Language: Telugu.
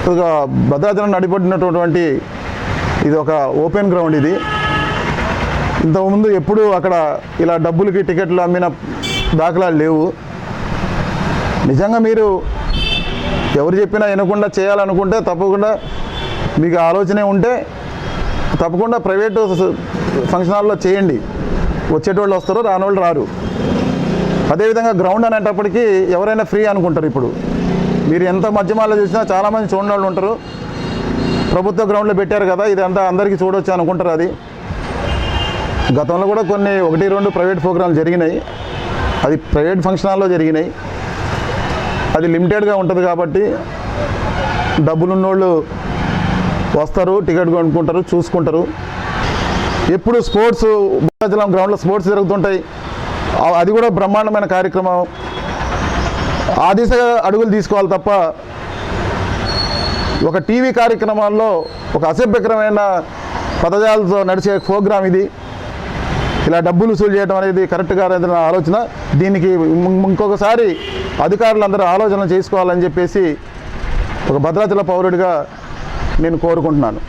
ఒక భద్రాచలం నడిపడినటువంటి ఇది ఒక ఓపెన్ గ్రౌండ్. ఇది ఇంతకుముందు ఎప్పుడు అక్కడ ఇలా డబ్బులకి టికెట్లు అమ్మిన దాఖలాలు లేవు. నిజంగా మీరు ఎవరు చెప్పినా వినకుండా చేయాలనుకుంటే తప్పకుండా మీకు ఆలోచనే ఉంటే తప్పకుండా ప్రైవేటు ఫంక్షన్ హాల్లో చేయండి. వచ్చేటోళ్ళు వస్తారు, రానోళ్ళు రారు. అదేవిధంగా గ్రౌండ్ అనేటప్పటికీ ఎవరైనా ఫ్రీ అనుకుంటారు. ఇప్పుడు మీరు ఎంత మధ్యమాల్లో చూసినా చాలామంది చూడని వాళ్ళు ఉంటారు. ప్రభుత్వ గ్రౌండ్లో పెట్టారు కదా, ఇదంతా అందరికీ చూడవచ్చు అనుకుంటారు. అది గతంలో కూడా కొన్ని 1-2 ప్రైవేట్ ప్రోగ్రాంలు జరిగినాయి. అది ప్రైవేట్ ఫంక్షన్ హాల్లో జరిగినాయి. అది లిమిటెడ్గా ఉంటుంది కాబట్టి డబ్బులు ఉన్నోళ్ళు వస్తారు, టికెట్ కొనుక్కుంటారు, చూసుకుంటారు. ఎప్పుడు స్పోర్ట్స్ భద్రాచలం గ్రౌండ్లో స్పోర్ట్స్ జరుగుతుంటాయి. అది కూడా బ్రహ్మాండమైన కార్యక్రమం. ఆ దిశగా అడుగులు తీసుకోవాలి తప్ప ఒక టీవీ కార్యక్రమాల్లో ఒక అసభ్యకరమైన పదజాలతో నడిచే ప్రోగ్రాం ఇది. ఇలా డబ్బులు వసూలు చేయడం అనేది కరెక్ట్ కాదన్న ఆలోచన. దీనికి ఇంకొకసారి అధికారులందరూ ఆలోచన చేసుకోవాలని చెప్పేసి ఒక భద్రాచల పౌరుడిగా నేను కోరుకుంటున్నాను.